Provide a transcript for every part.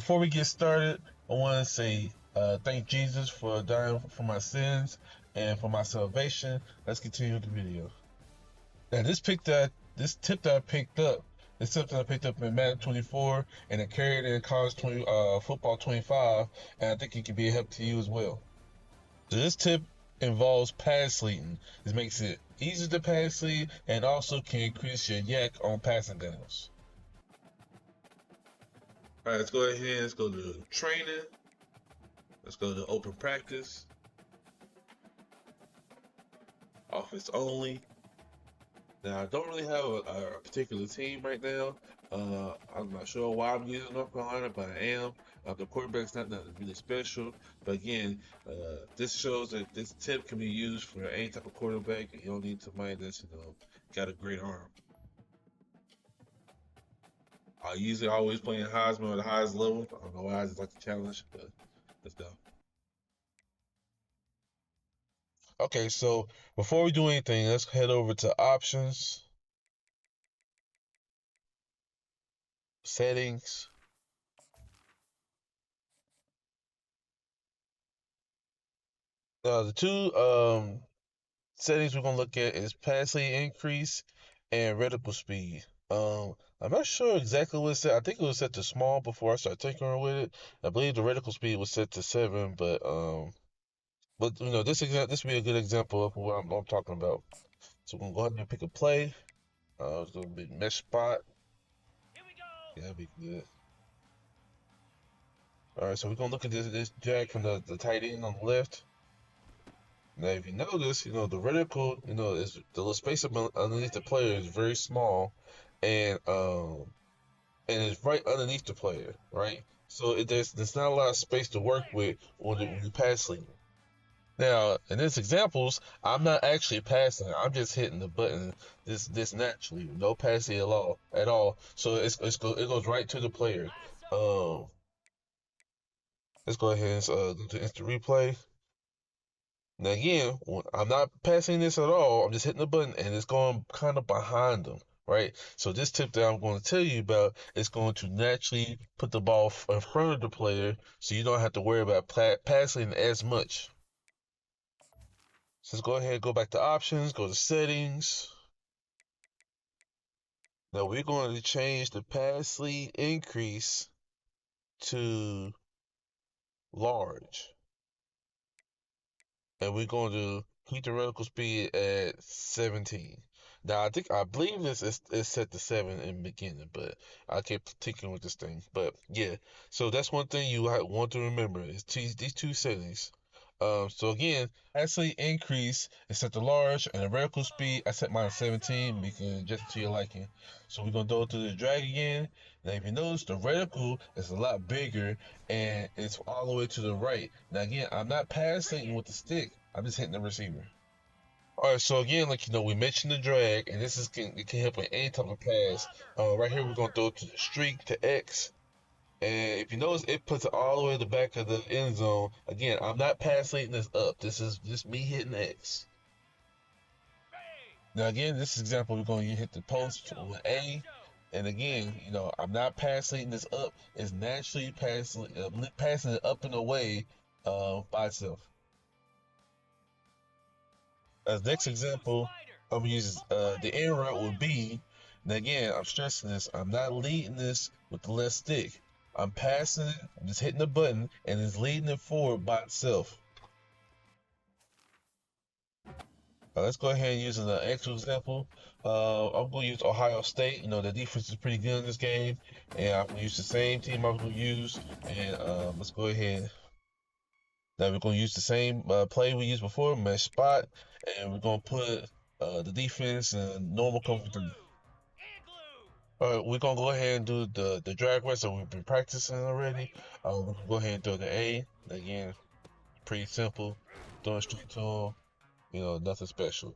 before we get started, I want to say thank Jesus for dying for my sins and for my salvation. Let's continue the video. Now this tip that I picked up, this tip that I picked up in Madden 24 and it carried in college football 25, and I think it can be a help to you as well. So this tip involves pass leading. This makes it easier to pass lead and also can increase your yak on passing downs. All right, let's go ahead. Let's go to training. Let's go to open practice. Offense only. Now, I don't really have a particular team right now. I'm not sure why I'm using North Carolina, but I am. The quarterback's not nothing really special. But again, this shows that this tip can be used for any type of quarterback. You don't need somebody that's, got a great arm. I usually always play in Heisman at the highest level. I don't know why, I just like the challenge, but let's go. Okay, so before we do anything, let's head over to options, settings. Now the two settings we're gonna look at is pass lead increase and reticle speed. I'm not sure exactly what it's set. I think it was set to small before I started tinkering with it. I believe the reticle speed was set to 7, but this would be a good example of what I'm talking about. So we're gonna go ahead and pick a play. It's gonna be mesh spot. Here we go. Yeah, that'd be good. All right, so we're gonna look at this drag from the tight end on the left. Now, if you notice, the reticle, is the space underneath the player is very small, and it's right underneath the player, right? So there's not a lot of space to work with when you pass lead. Now, in this examples, I'm not actually passing. I'm just hitting the button this naturally, no passing at all. So it goes right to the player. Let's go ahead and go to instant replay. Now again, I'm not passing this at all. I'm just hitting the button and it's going kind of behind them, right? So this tip that I'm going to tell you about is going to naturally put the ball in front of the player, so you don't have to worry about passing as much. So let's go ahead and go back to options, go to settings. Now we're going to change the pass lead increase to large. And we're going to keep the reticle speed at 17. Now I believe this is set to 7 in the beginning, but I kept tinkering with this thing. But yeah, so that's one thing you want to remember is these two settings. So again, actually increase is set to large, and the reticle speed I set mine to 17 because just to your liking. So we're gonna go to the drag again. Now if you notice, the reticle is a lot bigger and it's all the way to the right. Now again, I'm not passing with the stick. I'm just hitting the receiver. All right, so again, we mentioned the drag, and it can help with any type of pass. Right here, we're gonna throw it to the streak to X. And if you notice, it puts it all the way to the back of the end zone. Again, I'm not passing this up. This is just me hitting X. Now again, this example, we're going to hit the post with A. And again, I'm not passing this up. It's naturally passing it up and away by itself. As next example, I'm going to use the end route with B. And again, I'm stressing this. I'm not leading this with the left stick. I'm passing it, I'm just hitting the button, and it's leading it forward by itself. Let's go ahead and use an actual example. I'm going to use Ohio State. The defense is pretty good in this game, and I'm going to use the same team I was going to use. And let's go ahead. Now we're going to use the same play we used before, mesh spot, and we're going to put the defense in normal cover 3. We're gonna go ahead and do the drag race that we've been practicing already. We can go ahead and throw the A. Again, pretty simple. Throwing straight to him. Nothing special.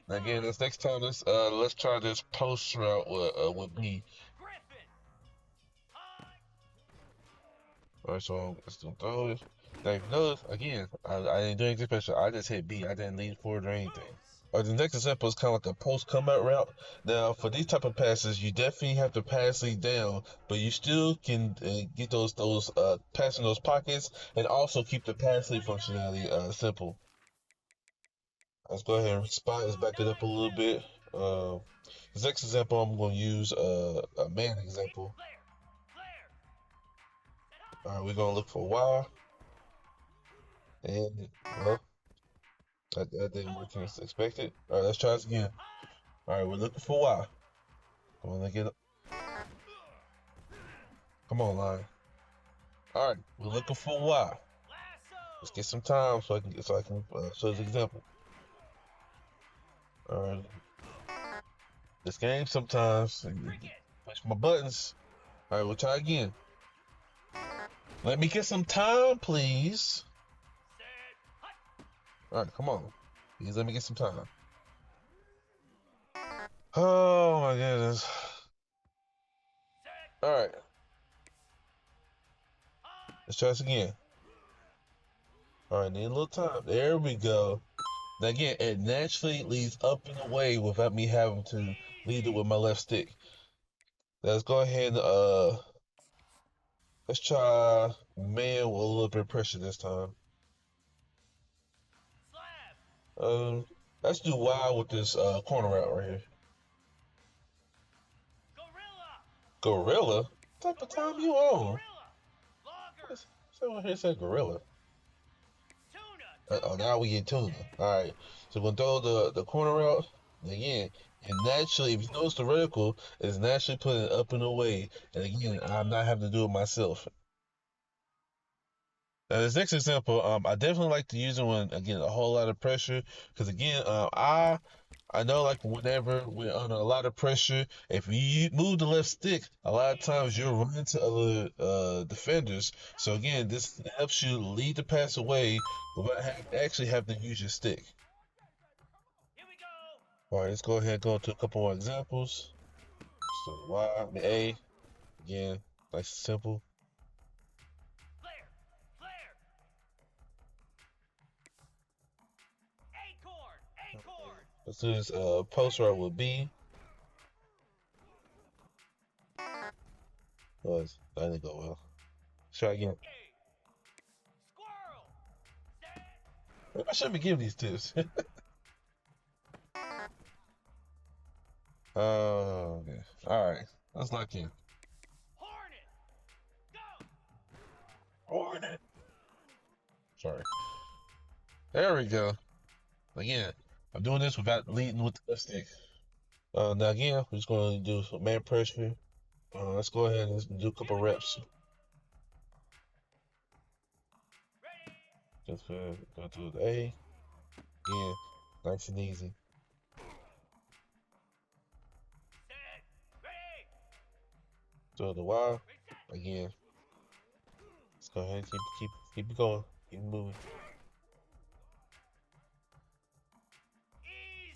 Now again, this next time, let's try this post route with B. Alright, so let's throw it. Now if you notice, again, I didn't do anything special. I just hit B. I didn't lean forward or anything. Or the next example is kind of like a post comeout route. Now, for these type of passes, you definitely have to pass lead down, but you still can get those passing those pockets and also keep the pass lead functionality simple. Let's go ahead and spot. Let's back it up a little bit. Uh, this next example, I'm going to use a man example. All right, we're going to look for Y, and well, that didn't work as expected. All right, let's try this again. All right, we're looking for Y. Come on, get up. Come on, line. All right, we're looking for Y. Let's get some time so I can show this example. All right, this game sometimes push my buttons. All right, we'll try again. Let me get some time, please. All right, come on. Please let me get some time. Oh my goodness. All right, let's try this again. All right, need a little time. There we go. Now again, it naturally leads up and away without me having to lead it with my left stick. Let's go ahead and let's try man with a little bit of pressure this time. Um, let's do wild with this corner route right here. Gorilla? What type of time you on? Someone here said gorilla. Oh, now we get tuna. All right, so we're gonna throw the corner route again, and naturally, if you notice the vertical is naturally putting up and away, and again, I'm not having to do it myself. Now, this next example, I definitely like to use it when again a whole lot of pressure, because again, I know like whenever we're under a lot of pressure, if you move the left stick, a lot of times you'll run into other defenders. So again, this helps you lead the pass away without actually having to use your stick. All right, let's go ahead and go into a couple more examples. So Y, A, again, nice and simple. Let's do this post route with B. Oh, that didn't go well. Try again. Maybe I shouldn't be giving these tips. Okay. All right. Let's lock in. Hornet. Sorry. There we go. Again, I'm doing this without leading with the left stick. Now again, we're just going to do some man pressure. Let's go ahead and do a couple reps. Just go to the A. Again, nice and easy. So the Y. Again. Let's go ahead and keep it going. Keep it moving.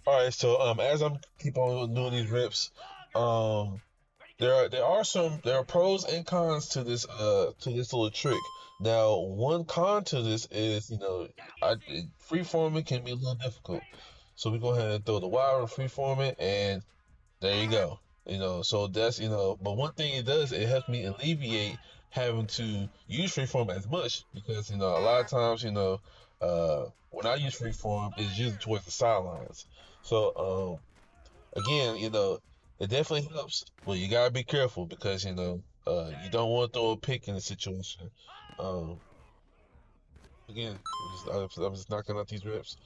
All right, so as I'm keep on doing these reps, um, there are pros and cons to this little trick. Now, one con to this is free forming can be a little difficult. So we go ahead and throw the wire free forming, and there you go. So that's but one thing it does, it helps me alleviate having to use freeform as much because a lot of times when I use freeform, it's usually towards the sidelines. So again, it definitely helps, but you gotta be careful because you don't want to throw a pick in the situation. Um, again, I'm just knocking out these reps.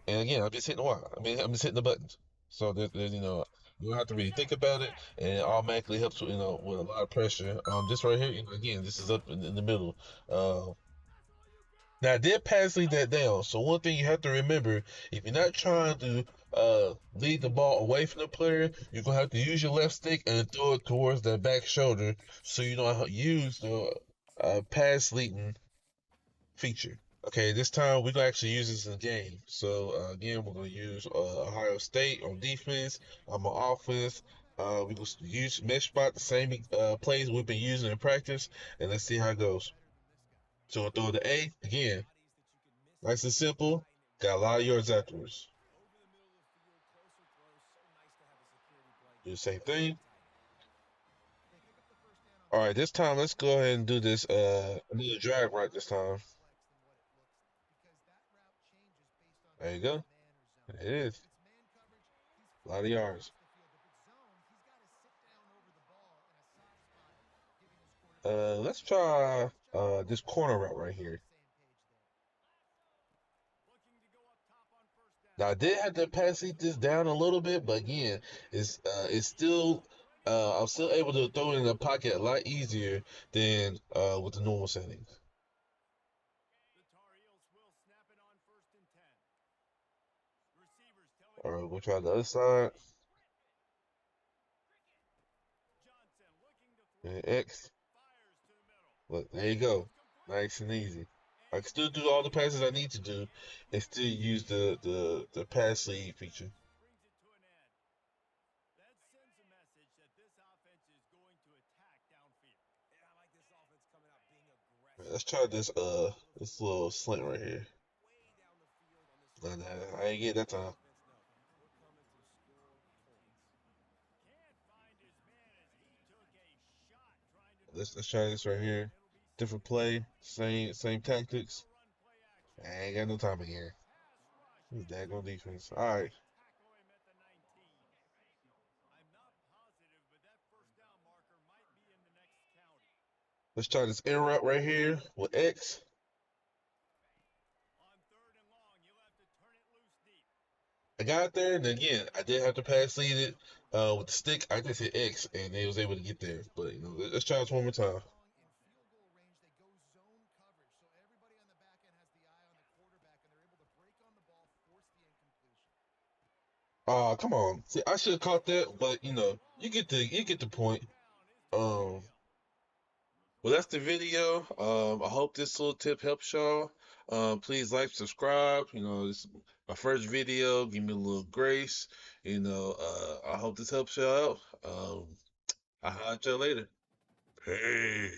And again, I'm just hitting the wire. I mean, I'm just hitting the buttons. So there's you don't have to really think about it, and it automatically helps with with a lot of pressure. This right here, again, this is up in the middle. Uh, Now I did pass lead that down. So one thing you have to remember, if you're not trying to lead the ball away from the player, you're gonna have to use your left stick and throw it towards that back shoulder, so you know how to use the pass leading feature. Okay, this time we're gonna actually use this in the game. So again, we're gonna use Ohio State on defense. I'm on offense. We're gonna use mesh spot, the same plays we've been using in practice, and let's see how it goes. So we'll throw the A again. Nice and simple. Got a lot of yards afterwards. Do the same thing. All right, this time let's go ahead and do this. Another drag right this time. There you go. It is a lot of yards. Let's try this corner route right here. Now I did have to pass seat this down a little bit, but again, it's still I'm still able to throw it in the pocket a lot easier than with the normal settings. All right, we'll try the other side. And X. Look, there you go. Nice and easy. I can still do all the passes I need to do and still use the pass lead feature. Let's try this little slant right here. Nah, I ain't get that time. Let's try this right here. Different play, same tactics. I ain't got no time again. This daggone defense. All right, let's try this air route right here with X. I got there, and again, I did have to pass lead it with the stick. I just hit X, and they was able to get there. But let's try this one more time. Come on. See, I should have caught that, but you get the point. Um, well, that's the video. I hope this little tip helps y'all. Please like, subscribe. This is my first video. Give me a little grace. I hope this helps y'all out. I'll holler at y'all later. Hey.